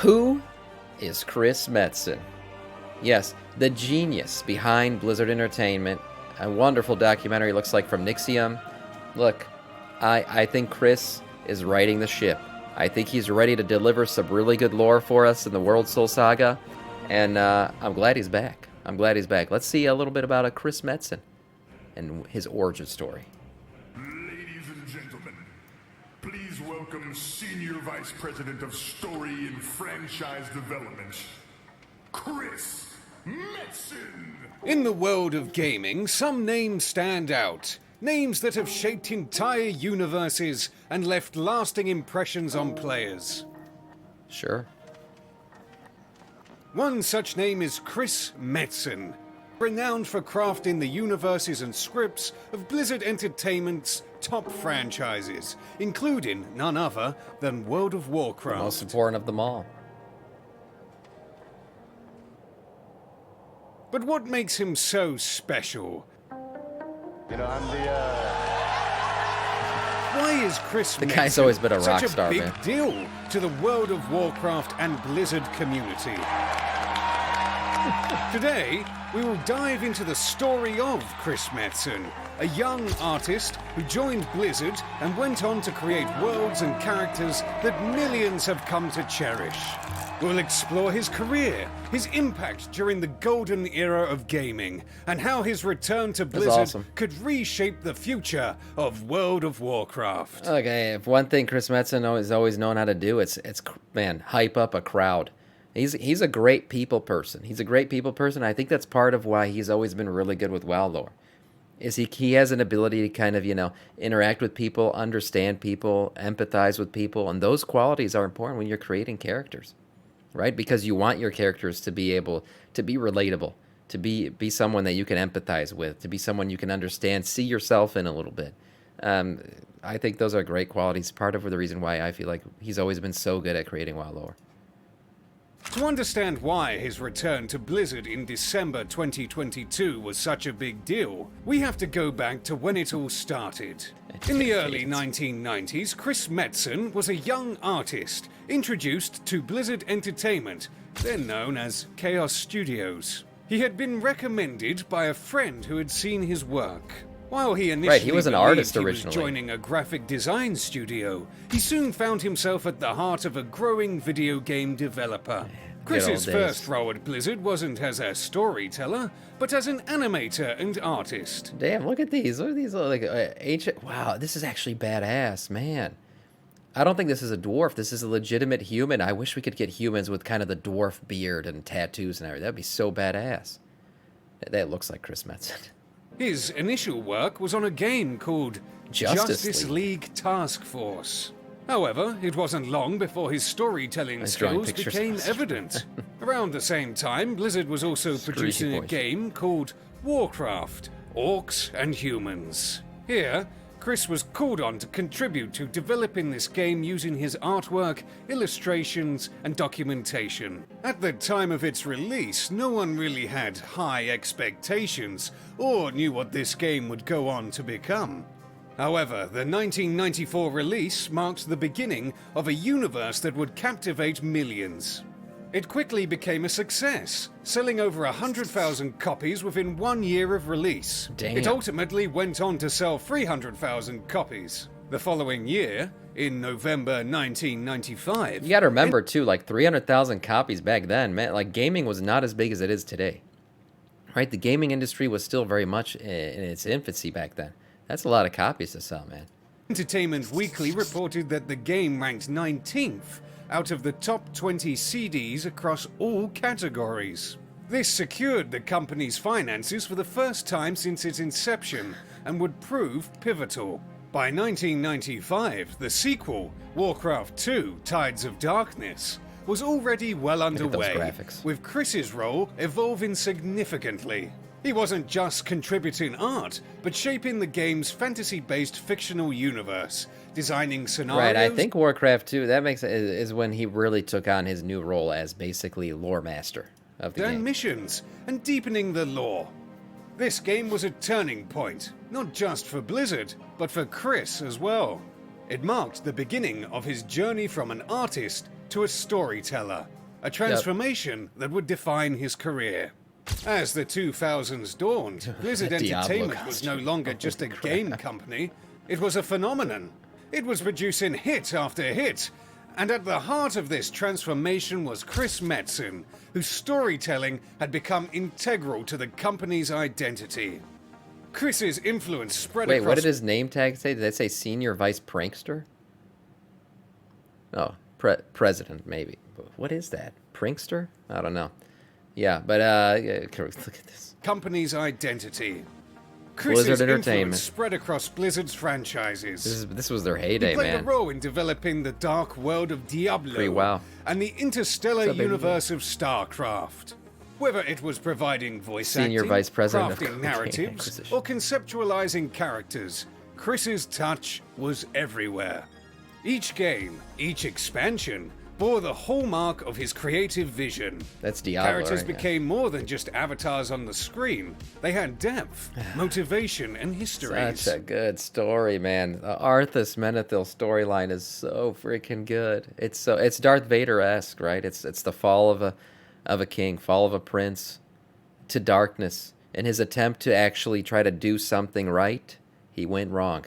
Who is Chris Metzen? Yes, the genius behind Blizzard Entertainment. A wonderful documentary, looks like, from Nixium. Look, I think Chris is riding the ship. I think he's ready to deliver some really good lore for us in the World Soul Saga. And I'm glad he's back. I'm glad he's back. Let's see a little bit about Chris Metzen and his origin story. Ladies and gentlemen, please welcome Senior Vice President of Story and Franchise Development, Chris Metzen. In the world of gaming, some names stand out. Names that have shaped entire universes and left lasting impressions on players. Sure. One such name is Chris Metzen, renowned for crafting the universes and scripts of Blizzard Entertainment's top franchises, including none other than World of Warcraft. The most important of them all. But what makes him so special? You know, I'm Why is Chris The Metzen guy's always been a rock such star, a big man. deal to the World of Warcraft and Blizzard community? Today, we will dive into the story of Chris Metzen, a young artist who joined Blizzard and went on to create worlds and characters that millions have come to cherish. We'll explore his career, his impact during the golden era of gaming, and how his return to Blizzard awesome. could reshape the future of World of Warcraft. Okay, if one thing Chris Metzen has always known how to do, it's man, hype up a crowd. He's a great people person. He's a great people person. I think that's part of why he's always been really good with WoW lore. Is he has an ability to kind of, interact with people, understand people, empathize with people, and those qualities are important when you're creating characters, right? Because you want your characters to be able to be relatable, to be someone that you can empathize with, to be someone you can understand, see yourself in a little bit. I think those are great qualities. Part of the reason why I feel like he's always been so good at creating WoW lore. To understand why his return to Blizzard in December 2022 was such a big deal, we have to go back to when it all started. In the early 1990s, Chris Metzen was a young artist introduced to Blizzard Entertainment, then known as Chaos Studios. He had been recommended by a friend who had seen his work. While he initially Right, he was an artist believed he originally. was joining a graphic design studio, he soon found himself at the heart of a growing video game developer. Chris's Good old days. first role at Blizzard wasn't as a storyteller, but as an animator and artist. Damn, look at these. Look at these like ancient. Wow, this is actually badass, man. I don't think this is a dwarf. This is a legitimate human. I wish we could get humans with kind of the dwarf beard and tattoos and everything. That'd be so badass. That looks like Chris Metzen. His initial work was on a game called Justice League Task Force. However, it wasn't long before his storytelling Nice drawing skills pictures. became evident. Around the same time, Blizzard was also producing a boys. game called Warcraft, Orcs and Humans. Here, Chris was called on to contribute to developing this game using his artwork, illustrations, and documentation. At the time of its release, no one really had high expectations or knew what this game would go on to become. However, the 1994 release marked the beginning of a universe that would captivate millions. It quickly became a success, selling over 100,000 copies within 1 year of release. Damn. It ultimately went on to sell 300,000 copies. The following year, in November 1995... You gotta remember, too, like 300,000 copies back then, man. Like, gaming was not as big as it is today. Right? The gaming industry was still very much in its infancy back then. That's a lot of copies to sell, man. Entertainment Weekly reported that the game ranked 19th out of the top 20 CDs across all categories. This secured the company's finances for the first time since its inception and would prove pivotal. By 1995, the sequel, Warcraft 2: Tides of Darkness, was already well at those underway, graphics. with Chris's role evolving significantly. He wasn't just contributing art, but shaping the game's fantasy-based fictional universe, designing scenarios... Right, I think Warcraft 2, that is when he really took on his new role as basically lore master of the and game. missions, and deepening the lore. This game was a turning point, not just for Blizzard, but for Chris as well. It marked the beginning of his journey from an artist to a storyteller, a transformation that would define his career. As the 2000s dawned, Blizzard Diablo Entertainment was no costume. longer just a game company, it was a phenomenon. It was producing hit after hit, and at the heart of this transformation was Chris Metzen, whose storytelling had become integral to the company's identity. Chris's influence spread Wait, across... what did his name tag say? Did it say Senior Vice Prankster? Oh, President, maybe. What is that? Prankster? I don't know. Yeah, but yeah, look at this. company's identity. Blizzard Chris's Entertainment. influence spread across Blizzard's franchises. This was their He heyday, played a man. role in developing the dark world of Diablo Pretty wow. and the interstellar What's up, baby? universe of StarCraft. Whether it was providing voice Senior acting, Vice President of crafting Game narratives, Acquisition. or conceptualizing characters, Chris's touch was everywhere. Each game, each expansion, bore the hallmark of his creative vision. That's Diablo, Characters right? Yeah. became more than just avatars on the screen. They had depth, motivation, and histories. Such a good story, man. The Arthas Menethil storyline is so freaking good. It's Darth Vader-esque, right? It's the fall of a king, fall of a prince to darkness. In his attempt to actually try to do something right, he went wrong.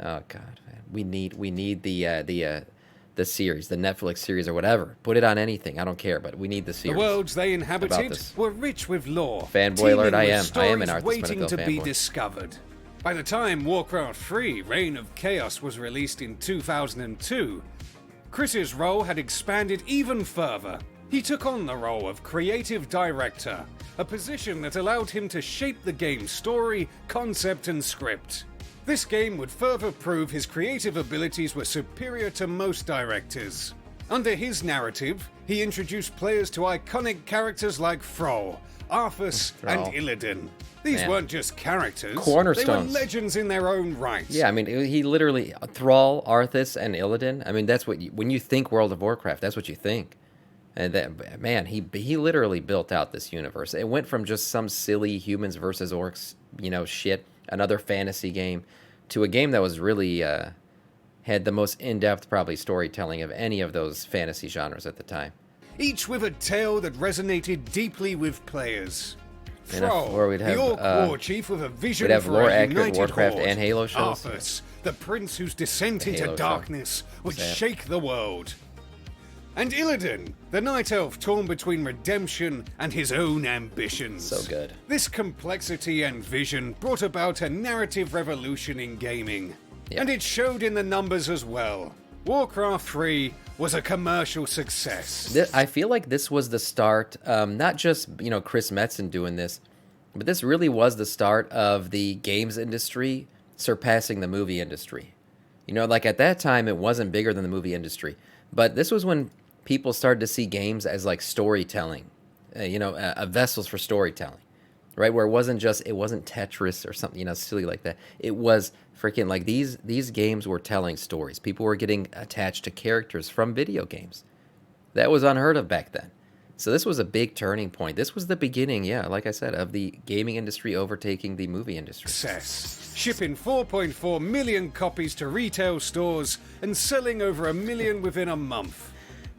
Oh God, man. We need the series, the Netflix series or whatever. Put it on anything. I don't care, but we need the The series. worlds they About inhabited this. were rich with lore. Fanboy teeming alert, I with am. I am stories an Arthas waiting Menethil to be fanboy. discovered. By the time Warcraft 3: Reign of Chaos was released in 2002, Chris's role had expanded even further. He took on the role of creative director, a position that allowed him to shape the game's story, concept, and script. This game would further prove his creative abilities were superior to most directors. Under his narrative, he introduced players to iconic characters like Thrall, Arthas, and Thrall. Illidan. These Man. weren't just characters, Cornerstones. they were legends in their own right. Yeah, I mean, he literally Thrall, Arthas, and Illidan. I mean, that's what when you think World of Warcraft, that's what you think. And that man, he literally built out this universe. It went from just some silly humans versus orcs, shit, another fantasy game, to a game that was really had the most in-depth probably storytelling of any of those fantasy genres at the time. Each with a tale that resonated deeply with players. And if- Thrall, or we'd have, the Orc war chief with a vision we'd have for lore a accurate united Warcraft horde. and Halo shows. Arthas, the prince whose descent The into Halo show. darkness would Sad. shake the world. And Illidan, the night elf torn between redemption and his own ambitions. So good. This complexity and vision brought about a narrative revolution in gaming. Yeah. And it showed in the numbers as well. Warcraft 3 was a commercial success. I feel like this was the start, not just Chris Metzen doing this, but this really was the start of the games industry surpassing the movie industry. Like at that time, it wasn't bigger than the movie industry, but this was when people started to see games as like storytelling, vessels for storytelling, right? Where it wasn't Tetris or something, silly like that. It was freaking like these games were telling stories. People were getting attached to characters from video games. That was unheard of back then. So this was a big turning point. This was the beginning, yeah, like I said, of the gaming industry overtaking the movie industry. Success. Shipping 4.4 million copies to retail stores and selling over 1 million within a month.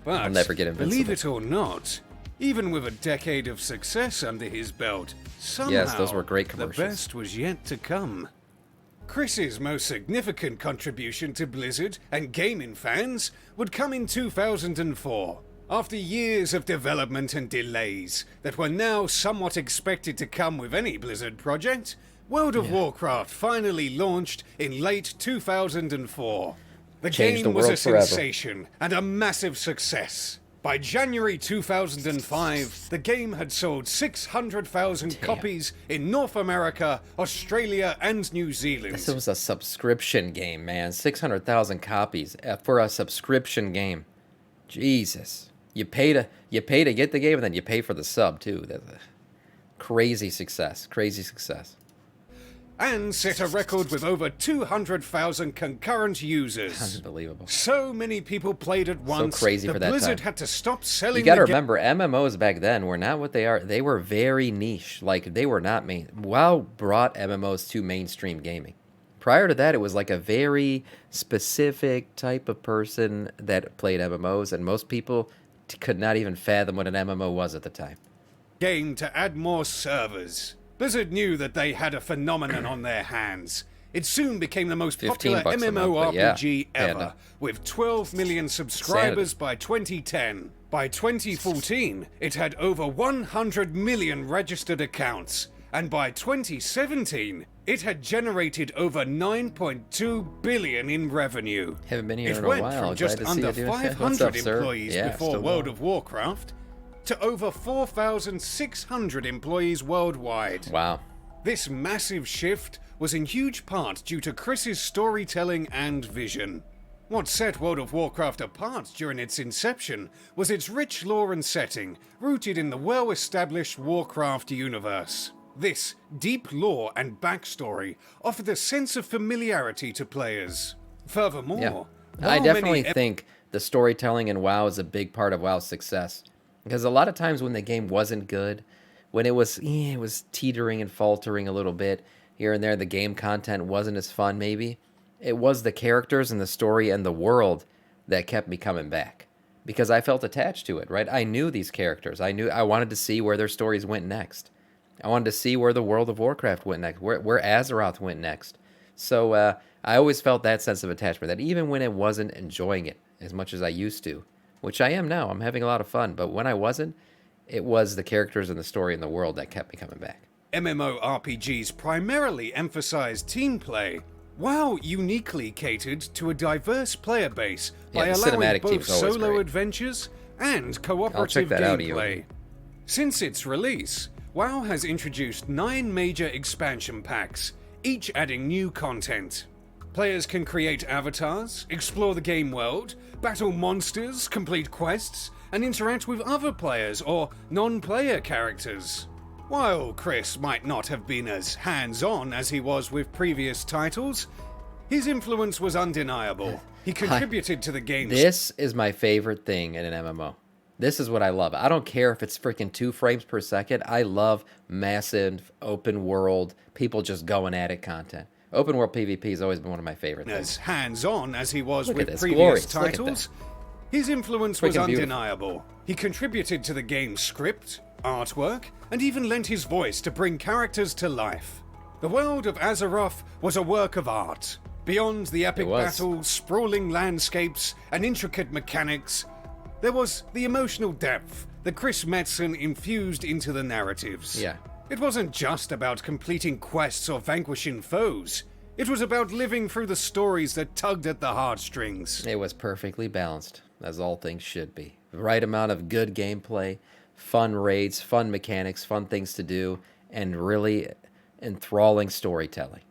But I'll never get Invincible. believe it or not, even with a decade of success under his belt, somehow those were great the commercials. best was yet to come. Chris's most significant contribution to Blizzard and gaming fans would come in 2004. After years of development and delays that were now somewhat expected to come with any Blizzard project, World of Warcraft finally launched in late 2004. The Changed game the was a world forever. sensation and a massive success. By January 2005, the game had sold 600,000 copies in North America, Australia, and New Zealand. This was a subscription game, man. 600,000 copies for a subscription game. Jesus. You pay to get the game, and then you pay for the sub, too. That's a crazy success. Crazy success. And set a record with over 200,000 concurrent users. Unbelievable. So many people played at once. crazy that for that Blizzard time. had to stop selling. You gotta the ga- remember, MMOs back then were not what they are. They were very niche. Like, they were not main. WoW brought MMOs to mainstream gaming. Prior to that, it was like a very specific type of person that played MMOs, and most people could not even fathom what an MMO was at the time. Game to add more servers. Blizzard knew that they had a phenomenon on their hands. It soon became the most popular $15 a month, but MMORPG yeah, ever, with 12 million subscribers by 2010. By 2014, it had over 100 million registered accounts, and by 2017, it had generated over 9.2 billion in revenue. Haven't been here It in a went while. from Glad just to see under you, dude. What's 500 up, sir? employees Yeah, before still World going. of Warcraft to over 4,600 employees worldwide. Wow. This massive shift was in huge part due to Chris's storytelling and vision. What set World of Warcraft apart during its inception was its rich lore and setting, rooted in the well-established Warcraft universe. This deep lore and backstory offered a sense of familiarity to players. Furthermore, Yeah. while I definitely many think the storytelling in WoW is a big part of WoW's success. Because a lot of times when the game wasn't good, when it was teetering and faltering a little bit here and there, the game content wasn't as fun maybe. It was the characters and the story and the world that kept me coming back. Because I felt attached to it, right? I knew these characters. I wanted to see where their stories went next. I wanted to see where the World of Warcraft went next, where Azeroth went next. So I always felt that sense of attachment, that even when I wasn't enjoying it as much as I used to, which I am now, I'm having a lot of fun, but when I wasn't, it was the characters and the story and the world that kept me coming back. MMORPGs primarily emphasize team play. WoW uniquely catered to a diverse player base by Yeah, the allowing cinematic both team's always solo great. adventures and I'll check cooperative that out, gameplay. Since its release, WoW has introduced 9 major expansion packs, each adding new content. Players can create avatars, explore the game world, battle monsters, complete quests, and interact with other players or non-player characters. While Chris might not have been as hands-on as he was with previous titles, his influence was undeniable. He contributed to the game's... This is my favorite thing in an MMO. This is what I love. I don't care if it's freaking 2 frames per second. I love massive open world, people just going at it content. Open world PvP has always been one of my favorite things. As hands-on as he was Look at with this, previous glorious. Look at titles, his influence was Freaking beautiful. undeniable. He contributed to the game's script, artwork, and even lent his voice to bring characters to life. The world of Azeroth was a work of art. Beyond the epic was. battles, sprawling landscapes, and intricate mechanics, there was the emotional depth that Chris Metzen infused into the narratives. Yeah. It wasn't just about completing quests or vanquishing foes. It was about living through the stories that tugged at the heartstrings. It was perfectly balanced, as all things should be. The right amount of good gameplay, fun raids, fun mechanics, fun things to do, and really enthralling storytelling.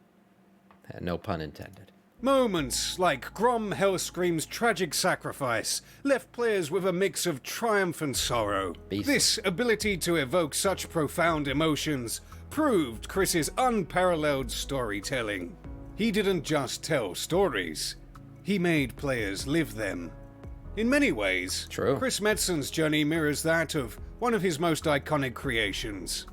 No pun intended. Moments like Grom Hellscream's tragic sacrifice left players with a mix of triumph and sorrow. Beast. This ability to evoke such profound emotions proved Chris's unparalleled storytelling. He didn't just tell stories, he made players live them. In many ways, True. Chris Metzen's journey mirrors that of one of his most iconic creations,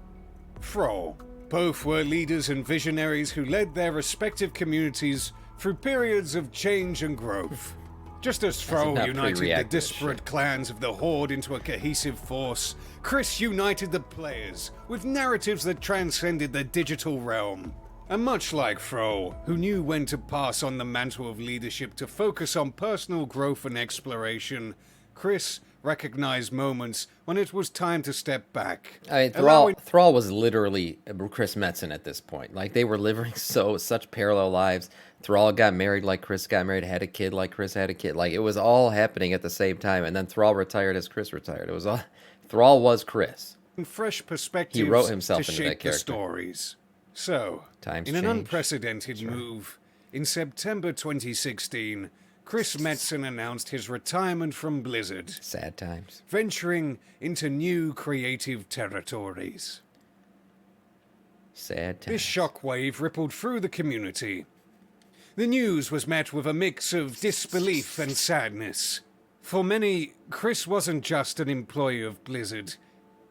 Thrall. Both were leaders and visionaries who led their respective communities through periods of change and growth. Just as Thrall not united the pre-react this disparate shit. clans of the Horde into a cohesive force, Chris united the players with narratives that transcended the digital realm. And much like Thrall, who knew when to pass on the mantle of leadership to focus on personal growth and exploration, Chris recognized moments when it was time to step back. I mean, allowing- Thrall was literally Chris Metzen at this point. Like, they were living such parallel lives. Thrall got married like Chris got married, had a kid like Chris had a kid. Like, it was all happening at the same time. And then Thrall retired as Chris retired. It was all... Thrall was Chris. fresh perspectives He wrote himself to into shape that the character. stories. So, Times in an change. unprecedented move, in September 2016, Chris Metzen announced his retirement from Blizzard, Sad times. venturing into new creative territories. Sad This times. shockwave rippled through the community. The news was met with a mix of disbelief and sadness. For many, Chris wasn't just an employee of Blizzard.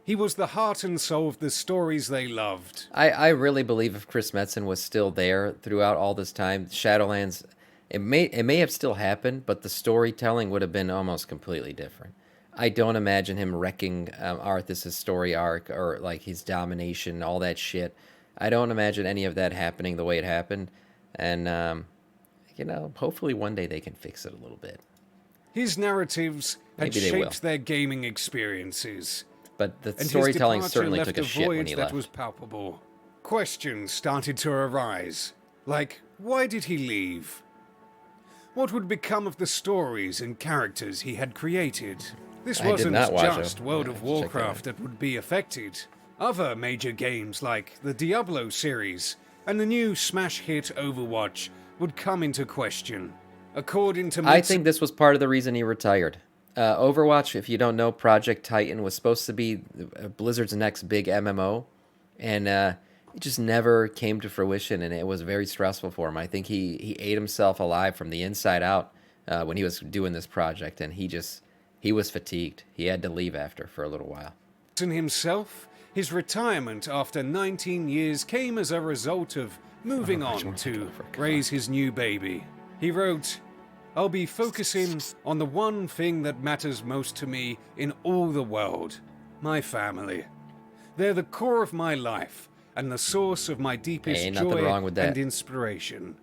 He was the heart and soul of the stories they loved. I really believe if Chris Metzen was still there throughout all this time, Shadowlands, it may have still happened, but the storytelling would have been almost completely different. I don't imagine him wrecking Arthas' story arc or like his domination, all that shit. I don't imagine any of that happening the way it happened, and hopefully one day they can fix it a little bit. His narratives had Maybe they will. shaped their gaming experiences. But the And storytelling his departure certainly left took a a shit when void he that left. was palpable. Questions started to arise, like why did he leave? What would become of the stories and characters he had created? This I did wasn't not watch just it. World Yeah, of check that out. Warcraft that would be affected. Other major games like the Diablo series and the new smash hit Overwatch would come into question. According to I think this was part of the reason he retired. Overwatch, if you don't know, Project Titan was supposed to be Blizzard's next big MMO, and it just never came to fruition, and it was very stressful for him. I think he ate himself alive from the inside out when he was doing this project, and he was fatigued. He had to leave after for a little while. himself, his retirement after 19 years came as a result of moving on to raise his new baby. He wrote, "I'll be focusing on the one thing that matters most to me in all the world, my family. They're the core of my life and the source of my deepest Ain't nothing joy wrong with that. and inspiration."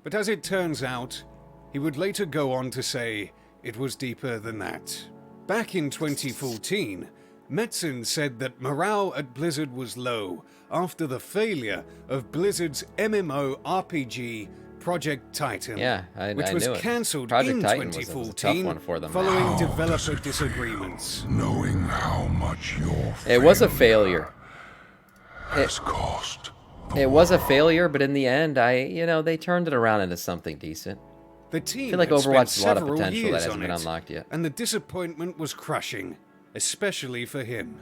But as it turns out, he would later go on to say it was deeper than that. Back in 2014, Metzen said that morale at Blizzard was low after the failure of Blizzard's MMO RPG Project Titan, Yeah, I which knew was it. cancelled Project in Titan was a tough 2014 one for them. following developer disagreements. Knowing how much your It was a failure. has cost. It was a failure, but in the end, they turned it around into something decent. The team I feel like had Overwatch spent has a lot of several potential that years hasn't on been it, unlocked yet. and the disappointment was crushing, especially for him.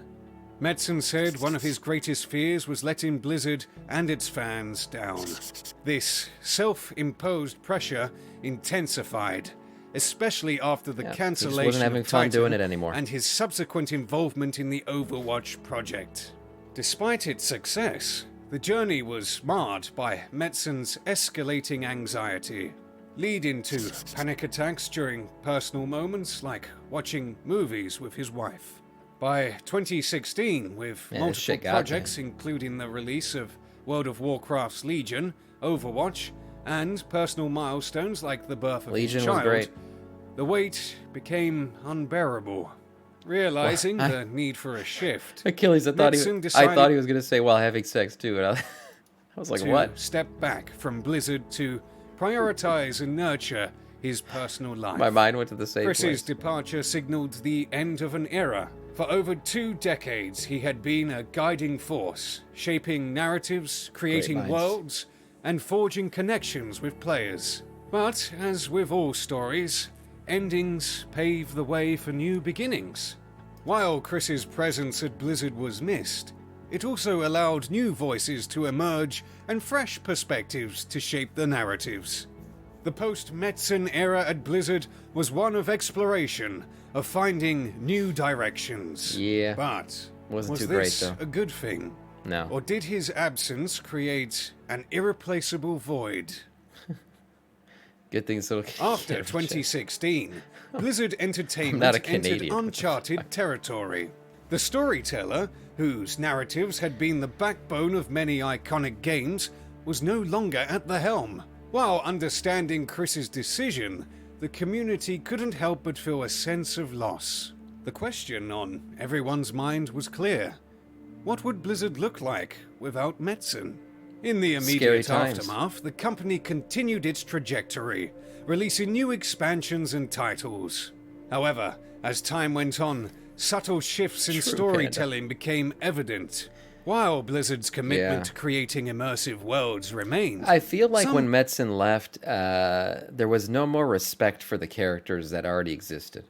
Metzen said one of his greatest fears was letting Blizzard and its fans down. This self-imposed pressure intensified, especially after the Yeah, he just cancellation wasn't having of fun Titan doing it anymore. and his subsequent involvement in the Overwatch project. Despite its success, the journey was marred by Metzen's escalating anxiety, leading to panic attacks during personal moments like watching movies with his wife. By 2016, with Man, this multiple shit got to projects including the release of World of Warcraft's Legion, Overwatch, and personal milestones like the birth of Legion his was child, great. the weight became unbearable. Realizing the need for a shift, Achilles, I thought Metzen he decided was gonna say while having sex too, and I was like, to what? step back from Blizzard to prioritize and nurture his personal life. My mind went to the same Chris's place. departure signaled the end of an era. For over 2 decades, he had been a guiding force, shaping narratives, creating minds. worlds, and forging connections with players. But, as with all stories, endings pave the way for new beginnings. While Chris's presence at Blizzard was missed, it also allowed new voices to emerge and fresh perspectives to shape the narratives. The post-Metzen era at Blizzard was one of exploration, of finding new directions. Yeah. But Wasn't was too great, this though. a good thing? No. Or did his absence create an irreplaceable void? Good thing so. After Shit. 2016, Blizzard Entertainment not a entered Canadian. uncharted territory. The storyteller, whose narratives had been the backbone of many iconic games, was no longer at the helm. While understanding Chris's decision, the community couldn't help but feel a sense of loss. The question on everyone's mind was clear. What would Blizzard look like without Metzen? In the Scary immediate times. aftermath, the company continued its trajectory, releasing new expansions and titles. However, as time went on, subtle shifts in True, storytelling became evident. While Blizzard's commitment Yeah. to creating immersive worlds remained, I feel like some- when Metzen left, there was no more respect for the characters that already existed.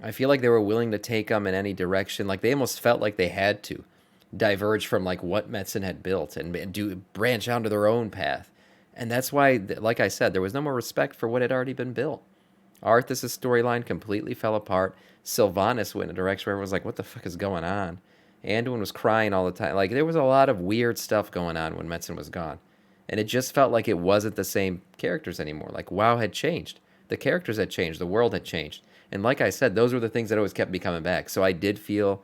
I feel like they were willing to take them in any direction. Like they almost felt like they had to diverge from like what Metzen had built and do branch out to their own path. And that's why, like I said, there was no more respect for what had already been built. Arthas' storyline completely fell apart. Sylvanas went in a direction where everyone was like, what the fuck is going on? Anduin was crying all the time. Like, there was a lot of weird stuff going on when Metzen was gone. And it just felt like it wasn't the same characters anymore. Like, WoW had changed. The characters had changed. The world had changed. And like I said, those were the things that always kept me coming back. So I did feel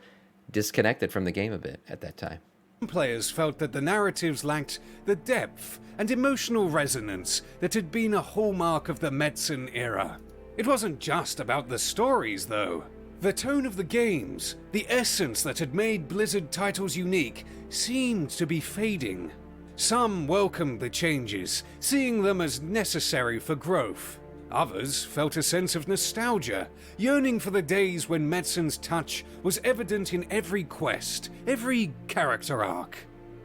disconnected from the game a bit at that time. Players felt that the narratives lacked the depth and emotional resonance that had been a hallmark of the Metzen era. It wasn't just about the stories, though. The tone of the games, the essence that had made Blizzard titles unique, seemed to be fading. Some welcomed the changes, seeing them as necessary for growth. Others felt a sense of nostalgia, yearning for the days when Metzen's touch was evident in every quest, every character arc.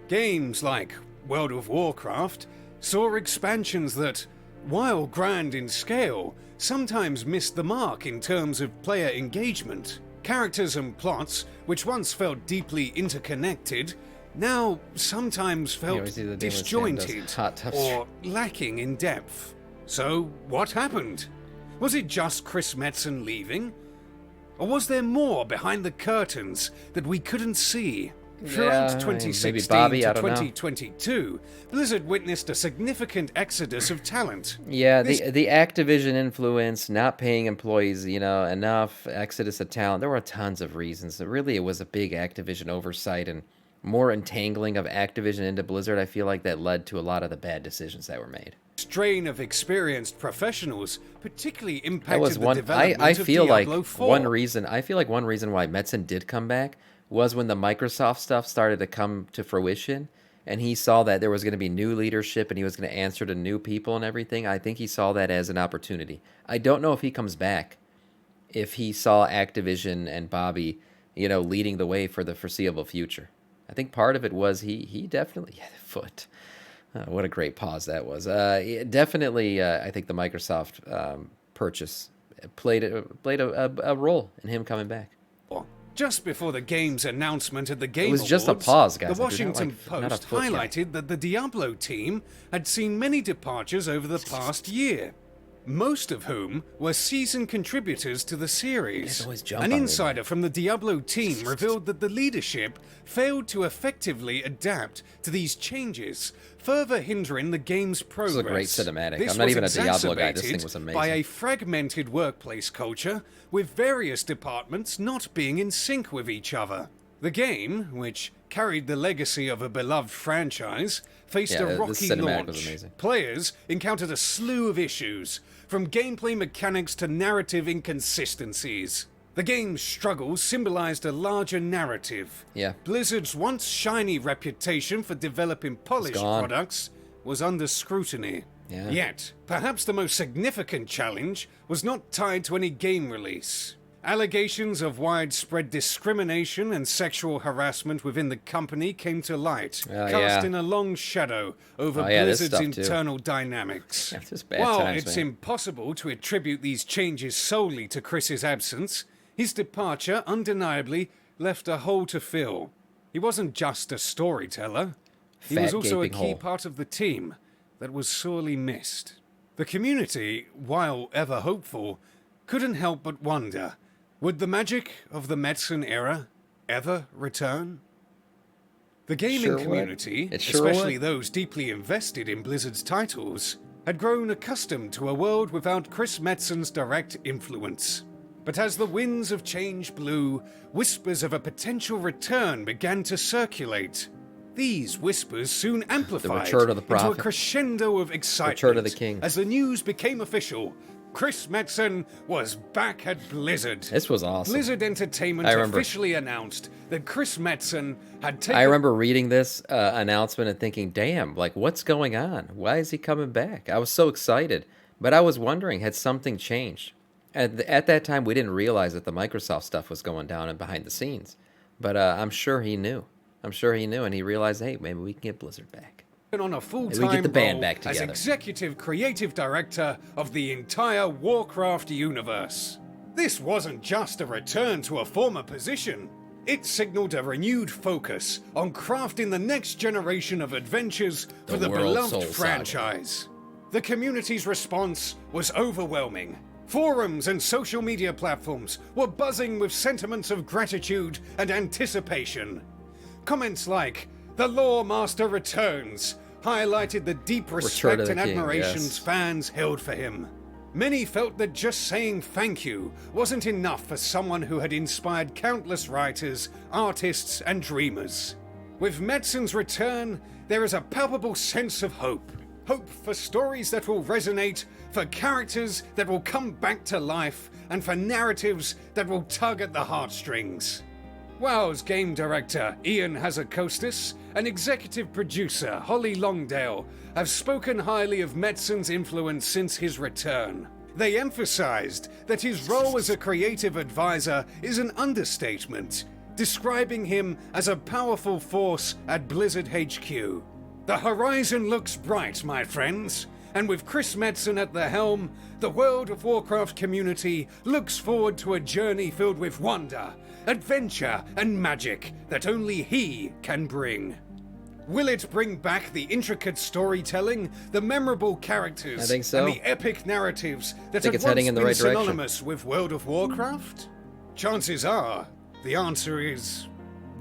Games like World of Warcraft saw expansions that, while grand in scale, sometimes missed the mark in terms of player engagement. Characters and plots, which once felt deeply interconnected, now sometimes felt disjointed or lacking in depth. So, what happened? Was it just Chris Metzen leaving? Or was there more behind the curtains that we couldn't see? Throughout 2016 Bobby, to 2022, Blizzard witnessed a significant exodus of talent. Yeah, the Activision influence, not paying employees, enough, exodus of talent. There were tons of reasons. Really, it was a big Activision oversight and more entangling of Activision into Blizzard. I feel like that led to a lot of the bad decisions that were made. Strain of experienced professionals particularly impacted the development I of feel Diablo like 4. one reason why Metzen did come back was when the Microsoft stuff started to come to fruition, and he saw that there was going to be new leadership and he was going to answer to new people and everything. I think he saw that as an opportunity. I don't know if he comes back, if he saw Activision and Bobby, leading the way for the foreseeable future. I think part of it was he definitely, the foot. What a great pause that was. Definitely, I think the Microsoft purchase played a role in him coming back. Just before the game's announcement at the Game Awards, just a pause, guys. The Washington Post highlighted that the Diablo team had seen many departures over the past year, most of whom were seasoned contributors to the series. An insider from the Diablo team revealed that the leadership failed to effectively adapt to these changes, further hindering the game's progress. This is a great cinematic. I'm not even a Diablo guy. This thing was amazing. By a fragmented workplace culture, with various departments not being in sync with each other. The game, which carried the legacy of a beloved franchise, faced a rocky launch. Players encountered a slew of issues, from gameplay mechanics to narrative inconsistencies. The game's struggles symbolized a larger narrative. Blizzard's once shiny reputation for developing polished products was under scrutiny. Yet, perhaps the most significant challenge was not tied to any game release. Allegations of widespread discrimination and sexual harassment within the company came to light, casting a long shadow over Blizzard's internal dynamics. While it's impossible to attribute these changes solely to Chris's absence, his departure undeniably left a hole to fill. He wasn't just a storyteller, he was also a key part of the team that was sorely missed. The community, while ever hopeful, couldn't help but wonder, would the magic of the Metzen era ever return? The gaming community, especially those deeply invested in Blizzard's titles, had grown accustomed to a world without Chris Metzen's direct influence. But as the winds of change blew, whispers of a potential return began to circulate. These whispers soon amplified into a crescendo of excitement as the news became official. Chris Metzen was back at Blizzard. This was awesome. Blizzard Entertainment officially announced that Chris Metzen had taken... I remember reading this announcement and thinking, damn, what's going on? Why is he coming back? I was so excited. But I was wondering, had something changed? At that time, we didn't realize that the Microsoft stuff was going down and behind the scenes. But I'm sure he knew. And he realized, hey, maybe we can get Blizzard back. On a full-time role as executive creative director of the entire Warcraft universe. This wasn't just a return to a former position. It signaled a renewed focus on crafting the next generation of adventures for the beloved franchise. The community's response was overwhelming. Forums and social media platforms were buzzing with sentiments of gratitude and anticipation. Comments like, "The Lore Master returns," highlighted the deep respect of the and king, admirations yes. fans held for him. Many felt that just saying thank you wasn't enough for someone who had inspired countless writers, artists, and dreamers. With Metzen's return, there is a palpable sense of hope. Hope for stories that will resonate, for characters that will come back to life, and for narratives that will tug at the heartstrings. WoW's game director, Ian Hazakostas, and executive producer, Holly Longdale, have spoken highly of Metzen's influence since his return. They emphasized that his role as a creative advisor is an understatement, describing him as a powerful force at Blizzard HQ. The horizon looks bright, my friends, and with Chris Metzen at the helm, the World of Warcraft community looks forward to a journey filled with wonder, adventure, and magic that only he can bring. Will it bring back the intricate storytelling, the memorable characters, I think so. and the epic narratives that think have it's heading once in the been right direction. synonymous with World of Warcraft? Chances are, the answer is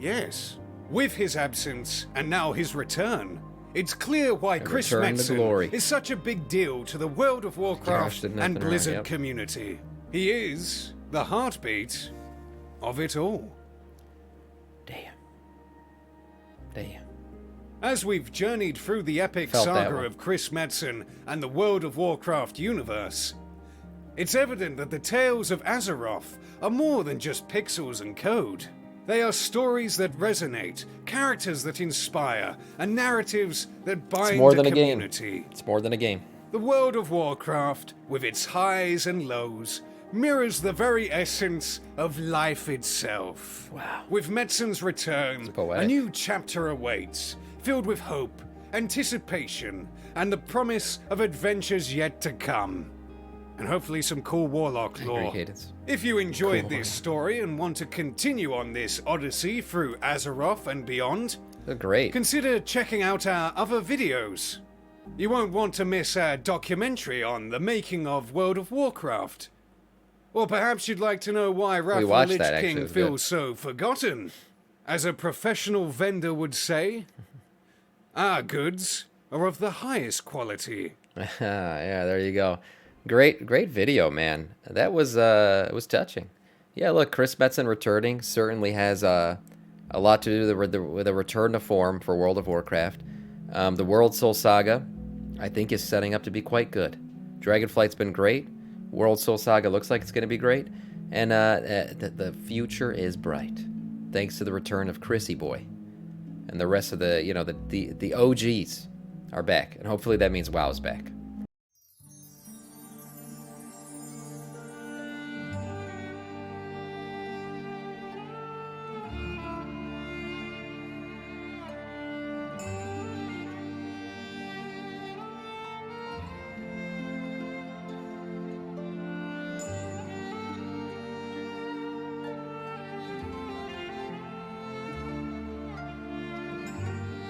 yes. With his absence, and now his return, it's clear why Chris return to glory. Metzen is such a big deal to the World of Warcraft did nothing and wrong, Blizzard yep. community. He is the heartbeat of it all. Damn. Damn. As we've journeyed through the epic Felt that saga one. of Chris Metzen and the World of Warcraft universe, it's evident that the tales of Azeroth are more than just pixels and code. They are stories that resonate, characters that inspire, and narratives that bind more a than a game. community. It's more than a game. The World of Warcraft, with its highs and lows, mirrors the very essence of life itself. Wow. With Metzen's return, poetic. a new chapter awaits, filled with hope, anticipation, and the promise of adventures yet to come. And hopefully some cool Warlock Agree, lore. Cadence. If you enjoyed Cool. this story and want to continue on this odyssey through Azeroth and beyond, They're great. consider checking out our other videos. You won't want to miss our documentary on the making of World of Warcraft. Or perhaps you'd like to know why Wrath of the watched Lich that, actually. It King was feels good. so forgotten. As a professional vendor would say, our goods are of the highest quality. Yeah, there you go. Great video, man. That was it was touching. Yeah, look, Chris Metzen returning certainly has a lot to do with the return to form for World of Warcraft. The World Soul Saga, I think, is setting up to be quite good. Dragonflight's been great. World Soul Saga looks like it's going to be great, and the future is bright, thanks to the return of Chrissy Boy, and the rest of the the OGs are back, and hopefully that means WoW's back.